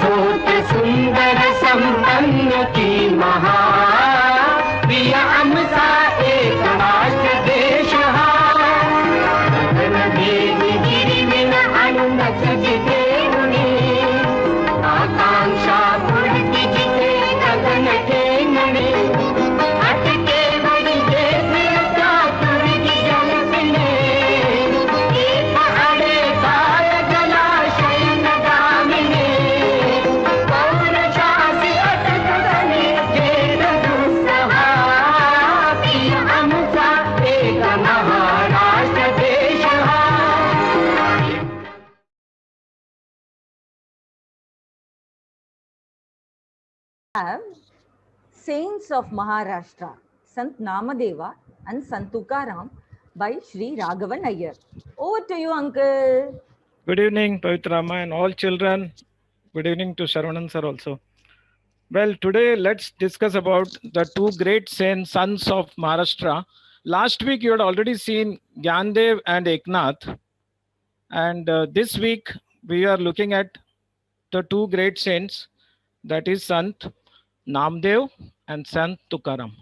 सोच सुंदर संपन्न की महा प्रिय आमचा एक राष्ट्र देश हा गगन देवी गिरिविन अनुनच जिथे उणी आकांक्षा पुढती जिथे गगन ठेंगणे अटके वडिले फिरता तुरगी जलपिणे एक आडे काय जलाशय नगामिने पौरशासी अटक गणे जेल दुस्सहा प्रिय आमचा एक महाराष्ट्र देश हा have Saints of Maharashtra, Sant Namadeva and Sant Tukaram by Shri Raghavan Iyer. Over to you, Uncle. Good evening, Pavitrama and all children. Good evening to Shravan sir also. Well, today let's discuss about the two great saints, sons of Maharashtra. Last week you had already seen Gyandev and Eknath. And this week we are looking at the two great saints, that is Sant Namadeva and Sant Tukaram.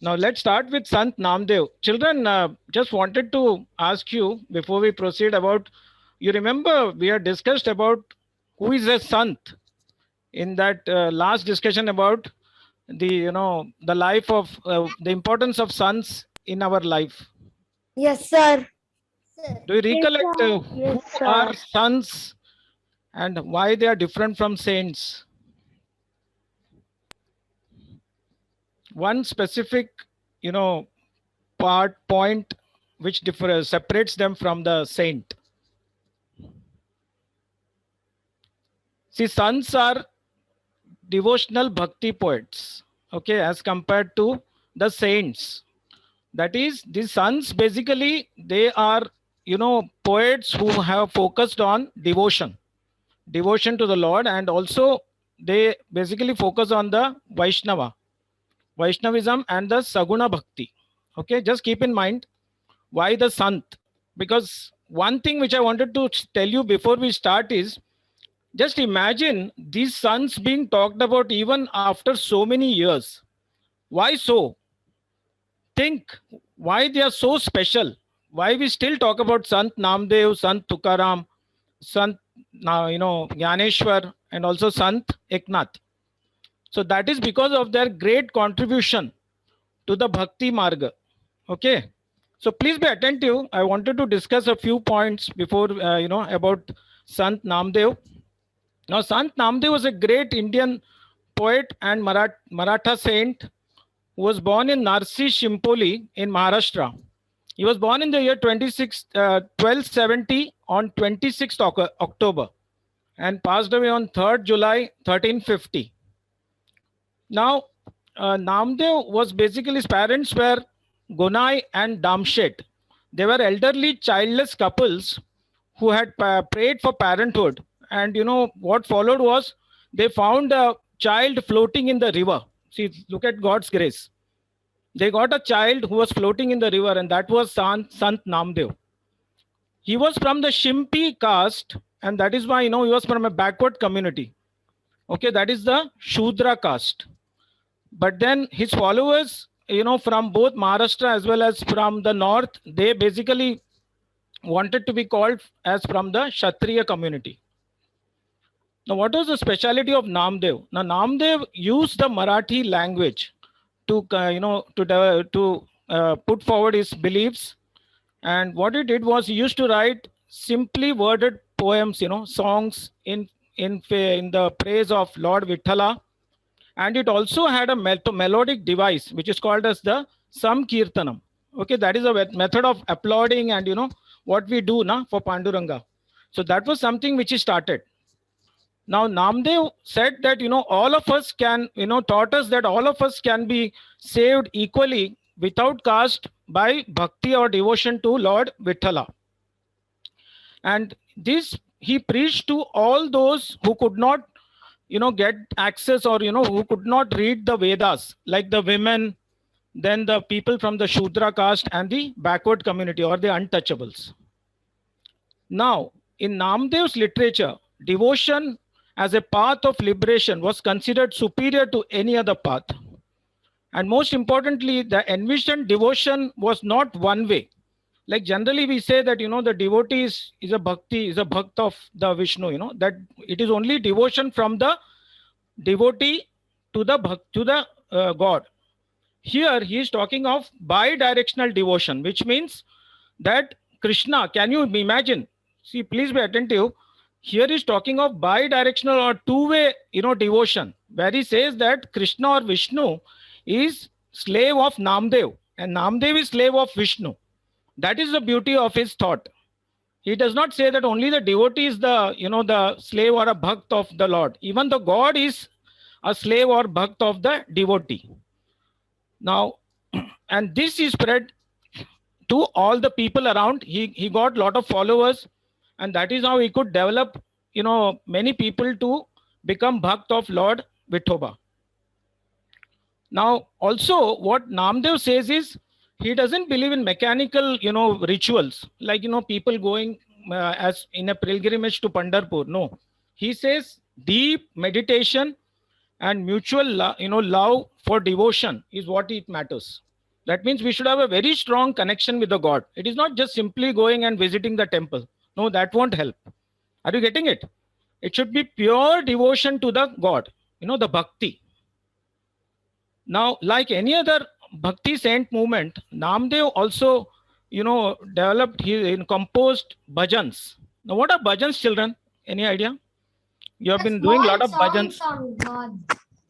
Now let's start with Sant Namadeva. Children, just wanted to ask you before we proceed about, you remember we had discussed about who is a Sant in that last discussion about the the life of the importance of sons in our life. Yes, sir. Do you recollect Yes, who are sons and why they are different from saints? One specific, point which separates them from the saint. See, sons are devotional bhakti poets, okay, as compared to the saints. That is, the sons basically, they are, poets who have focused on devotion to the Lord, and also they basically focus on the Vaishnavism and the Saguna Bhakti. Okay, just keep in mind why the Sant. Because one thing which I wanted to tell you before we start is, just imagine these sons being talked about even after so many years. Why so? Think why they are so special. Why we still talk about Sant Namadeva, Sant Tukaram, Sant Gyaneshwar, and also Sant Eknath. So that is because of their great contribution to the Bhakti Marga. Okay. So please be attentive. I wanted to discuss a few points before, about Sant Namadeva. Now, Sant Namadeva was a great Indian poet and Maratha saint who was born in Narsi Shimpoli in Maharashtra. He was born in the year 1270 on 26th October and passed away on 3rd July 1350. Now, Namadeva was basically, his parents were Gonai and Damshet. They were elderly childless couples who had prayed for parenthood. And what followed was, they found a child floating in the river. See, look at God's grace. They got a child who was floating in the river, and that was Sant Namadeva. He was from the Shimpi caste, and that is why, he was from a backward community. Okay, that is the Shudra caste. But then his followers, from both Maharashtra as well as from the north, they basically wanted to be called as from the Kshatriya community. Now, what was the speciality of Namadeva? Now, Namadeva used the Marathi language to, put forward his beliefs. And what he did was, he used to write simply worded poems, songs in the praise of Lord Vithala. And it also had a melodic device, which is called as the Samkirtanam. Okay, that is a method of applauding and, what we do for Panduranga. So that was something which he started. Now, Namadeva said that, all of us can, taught us that all of us can be saved equally without caste by bhakti or devotion to Lord Vithala. And this he preached to all those who could not, get access or, who could not read the Vedas, like the women, then the people from the Shudra caste and the backward community or the untouchables. Now, in Namadeva's literature, devotion as a path of liberation was considered superior to any other path. And most importantly, the envisioned devotion was not one way. Like generally we say that, the devotee is a bhakti, is a bhakt of the Vishnu, that it is only devotion from the devotee to the God. Here he is talking of bi-directional devotion, which means that Krishna, can you imagine? See, please be attentive. Here is talking of bi-directional or two-way, devotion, where he says that Krishna or Vishnu is slave of Namdev, and Namdev is slave of Vishnu. That is the beauty of his thought. He does not say that only the devotee is the slave or a bhakt of the Lord. Even the God is a slave or bhakt of the devotee. Now, and this is spread to all the people around. He got a lot of followers, and that is how he could develop, many people to become bhakt of Lord Vithoba. Now, also what Namdev says is, he doesn't believe in mechanical, rituals, like, people going as in a pilgrimage to Pandharpur. No, he says deep meditation and mutual, love for devotion is what it matters. That means we should have a very strong connection with the God. It is not just simply going and visiting the temple. No, that won't help. Are you getting it? It should be pure devotion to the God, the bhakti. Now, like any other bhakti saint movement, Namdev also, developed, he composed bhajans. Now, what are bhajans, children? Any idea? You have been doing a lot of bhajans.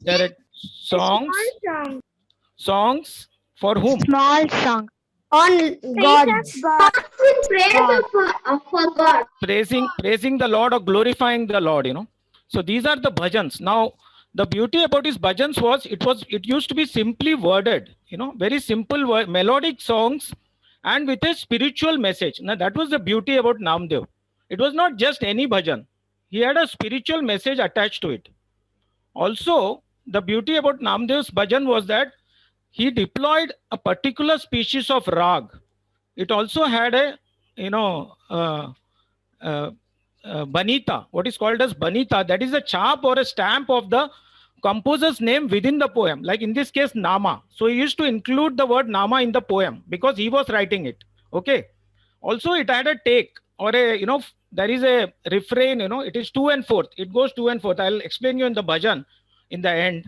There are songs. Songs for whom? Small song. On God's praise for God. Praising the Lord or glorifying the Lord, So these are the bhajans. Now, the beauty about his bhajans was it used to be simply worded, very simple melodic songs and with a spiritual message. Now, that was the beauty about Namdev. It was not just any bhajan. He had a spiritual message attached to it. Also, the beauty about Namdev's bhajan was that he deployed a particular species of rag. It also had a, banita, what is called as banita. That is a chap or a stamp of the composer's name within the poem. Like in this case, Nama. So he used to include the word Nama in the poem because he was writing it. Okay. Also, it had a take or a, there is a refrain, it is 2 and 4th. It goes 2 and 4th. I'll explain you in the bhajan in the end.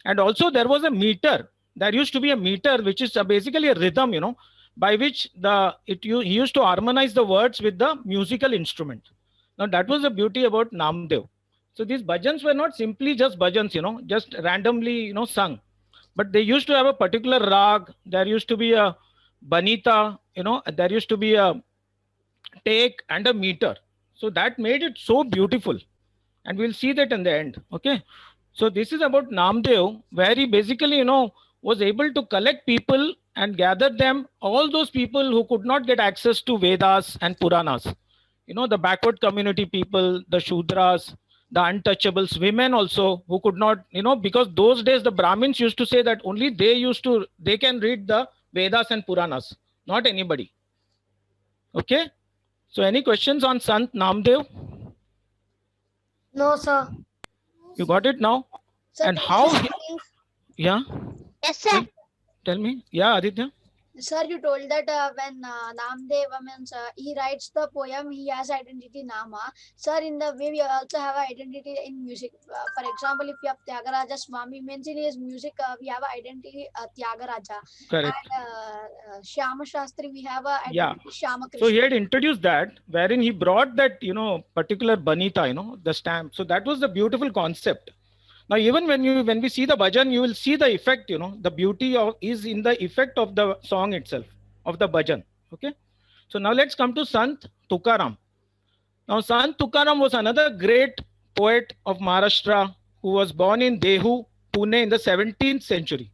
And also there was a meter. There used to be a meter, which is basically a rhythm, by which he used to harmonize the words with the musical instrument. Now that was the beauty about Namdev. So these bhajans were not simply just bhajans, just randomly, sung. But they used to have a particular rag. There used to be a banita, there used to be a take and a meter. So that made it so beautiful. And we'll see that in the end. Okay. So this is about Namdev, where he basically, was able to collect people and gather them, all those people who could not get access to Vedas and Puranas. The backward community people, the Shudras, the untouchables, women also who could not, because those days the Brahmins used to say that only they can read the Vedas and Puranas, not anybody. Okay. So any questions on Sant Namdev? No, sir. You got it now? Sir, And how? Yeah. Yes, sir. Tell me. Yeah, Aditya. Sir, you told that when Namdeva means he writes the poem, he has identity Nama. Sir, in the way we also have identity in music. For example, if you have Tyagaraja Swami means in his music, we have identity Tyagaraja. Correct. And Shyama Shastri, we have a identity Shyama Krishna. So he had introduced that, wherein he brought that, particular banita, the stamp. So that was the beautiful concept. Now, even when we see the bhajan, you will see the effect, the beauty is in the effect of the song itself, of the bhajan. Okay. So now let's come to Sant Tukaram. Now, Sant Tukaram was another great poet of Maharashtra who was born in Dehu, Pune in the 17th century.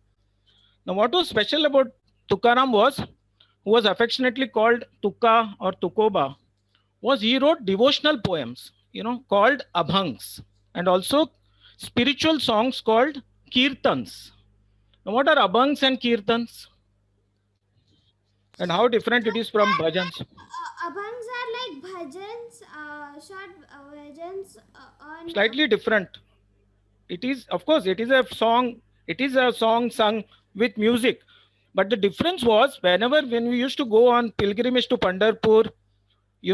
Now, what was special about Tukaram who was affectionately called Tuka or Tukoba, was he wrote devotional poems, called abhangs, and also spiritual songs called kirtans. Now, what are abhangs and kirtans? And how different it is from bhajans? Abhangs are like bhajans, short bhajans slightly different. It is, of course, it is a song. It is a song sung with music. But the difference was when we used to go on pilgrimage to Pandharpur,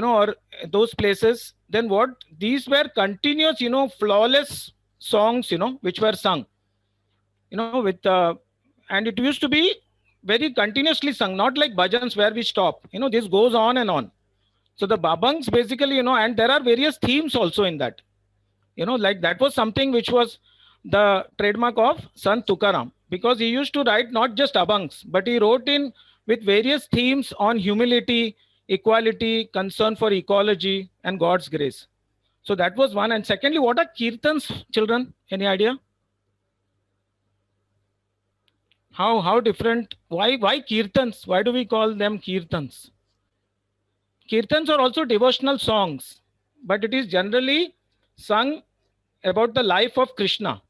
or those places, then what? These were continuous, flawless songs, which were sung, with, and it used to be very continuously sung, not like bhajans where we stop. This goes on and on. So the babangs basically, and there are various themes also in that. Like that was something which was the trademark of Sant Tukaram, because he used to write not just abangs, but he wrote in with various themes on humility, equality, concern for ecology, and God's grace. So that was one. And secondly, what are kirtans, children? Any idea? How different? Why kirtans? Why do we call them kirtans? Kirtans are also devotional songs, but it is generally sung about the life of Krishna.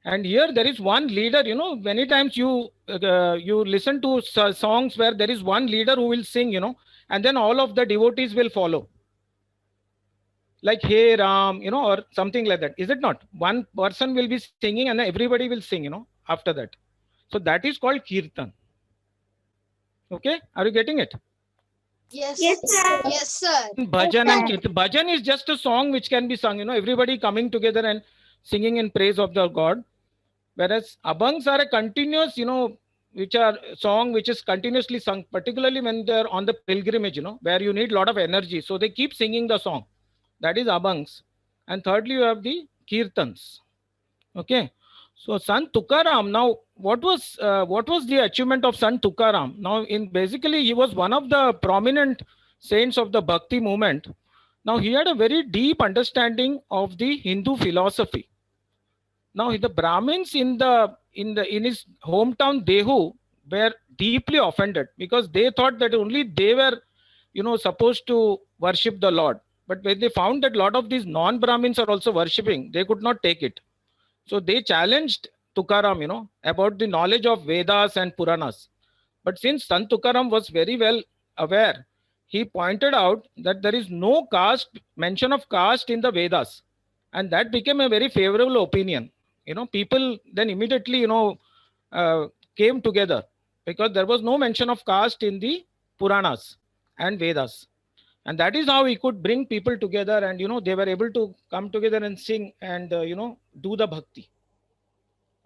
And here there is one leader. Many times you listen to songs where there is one leader who will sing, and then all of the devotees will follow. Like Hey Ram, or something like that. Is it not? One person will be singing and then everybody will sing, after that. So that is called kirtan. Okay, are you getting it? Yes. Yes, sir. Yes, sir. Bhajan and kirtan. Bhajan is just a song which can be sung, everybody coming together and singing in praise of the God. Whereas abangs are a continuous, which are song which is continuously sung, particularly when they're on the pilgrimage, where you need a lot of energy. So they keep singing the song. That is abangs. And thirdly, you have the kirtans. Okay. So Sant Tukaram. Now, what was the achievement of Sant Tukaram? Now, basically, he was one of the prominent saints of the Bhakti movement. Now, he had a very deep understanding of the Hindu philosophy. Now, the Brahmins in his hometown Dehu were deeply offended, because they thought that only they were, supposed to worship the Lord. But when they found that a lot of these non-Brahmins are also worshipping, they could not take it. So they challenged Tukaram, about the knowledge of Vedas and Puranas. But since Sant Tukaram was very well aware, he pointed out that there is no mention of caste in the Vedas. And that became a very favorable opinion. People then immediately, came together, because there was no mention of caste in the Puranas and Vedas. And that is how he could bring people together, and, they were able to come together and sing and, do the bhakti.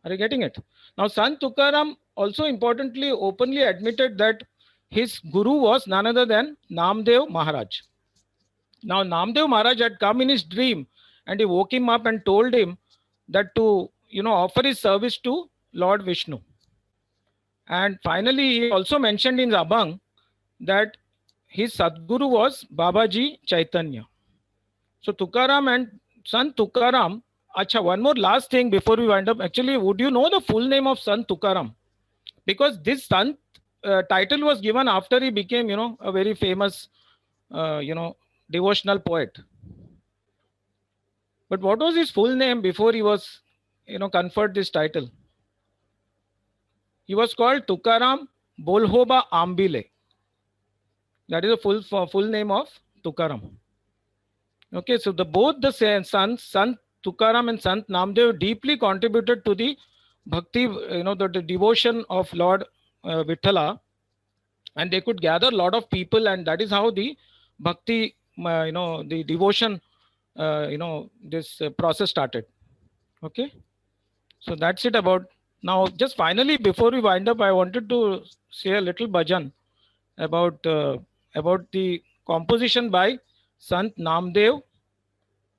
Are you getting it? Now, Sant Tukaram also importantly openly admitted that his guru was none other than Namdev Maharaj. Now, Namdev Maharaj had come in his dream, and he woke him up and told him that to, offer his service to Lord Vishnu. And finally, he also mentioned in Abhang that his Sadguru was Babaji Chaitanya. So Tukaram and Sant Tukaram. Acha, one more last thing before we wind up. Actually, would you know the full name of Sant Tukaram? Because this Sant title was given after he became, a very famous, devotional poet. But what was his full name before he was, conferred this title? He was called Tukaram Bolhoba Ambile. That is the full name of Tukaram. Okay, so both the sons, Sant Tukaram and Sant Namadeva, deeply contributed to the bhakti, the devotion of Lord Vithala, and they could gather a lot of people, and that is how the bhakti, the devotion, this process started. Okay, so that's it about. Now, just finally, before we wind up, I wanted to say a little bhajan about the composition by Sant Namadeva,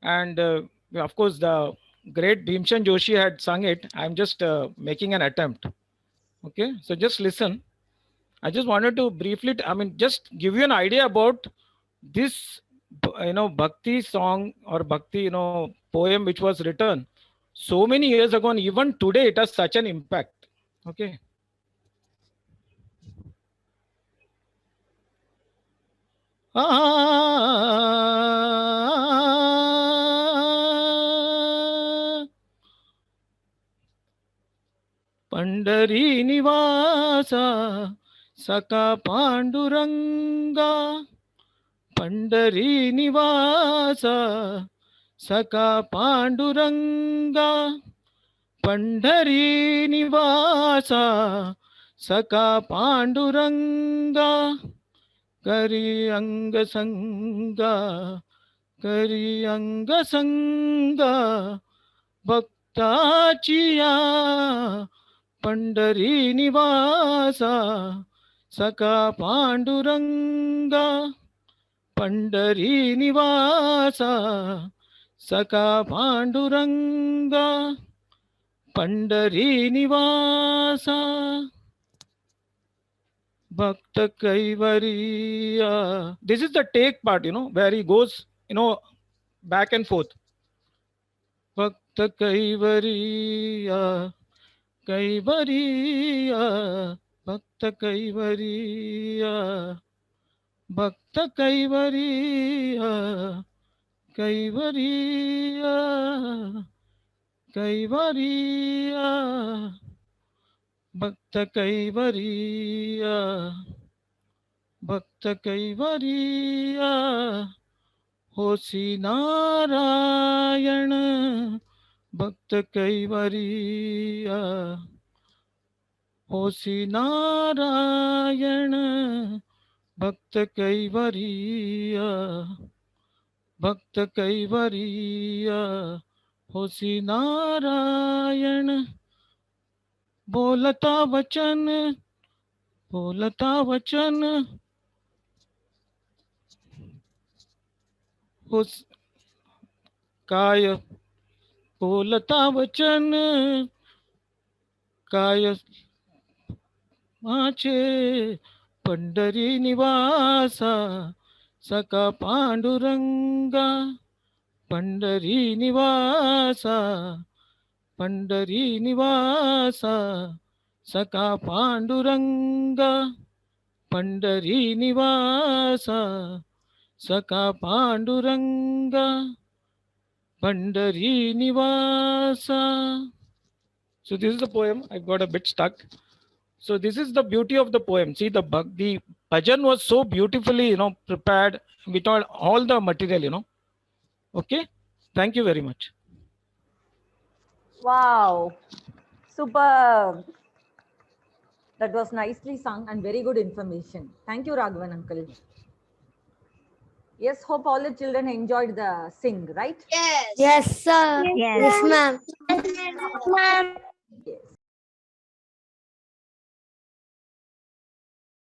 and of course the great Bhimchan Joshi had sung it. I'm just making an attempt. Okay, so just listen. I just wanted to briefly, just give you an idea about this, bhakti song or bhakti, poem which was written so many years ago, and even today it has such an impact. Okay. Pandhari निवासा सका पांडुरंगा, पंढरी निवासा सखा पांडुरंगा पंढरी निवासा सखा पांडुरंगा करी अंग संगा करी अंग संगा भक्ताचिया पंढरी निवासा सखा पांडुरंगा पंढरी निवासा सखा पांडुरंगा पंढरी निवासा भक्त कैवरिया. This is the take part, where he goes, back and forth. भक्त कैवरिया कैवरिया भक्त कैवरिया भक्त कैवरिया कैवरिया कैवरिया भक्त कैवरिया भक्त कैवरिया होसी नारायण भक्त कैवरिया होसी नारायण भक्त कैवरिया भक्त कैवरिया होसी नारायण बोलता वचन होस काय बोलता वचन काय माझे पंढरी निवासा सखा पांडुरंगा पंढरी निवासा पंढरी निवासा सखा पांडुरंगा पंढरी निवासा सखा Panduranga Pandhari निवासा. So this is the poem. I got a bit stuck. So this is the beauty of the poem. See, the bhajan was so beautifully, prepared with all the material, Okay. Thank you very much. Wow. Superb. That was nicely sung and very good information. Thank you, Raghavan uncle. Yes, hope all the children enjoyed the sing, right? Yes. Yes, sir. Yes. Yes, ma'am. Yes, ma'am. Yes.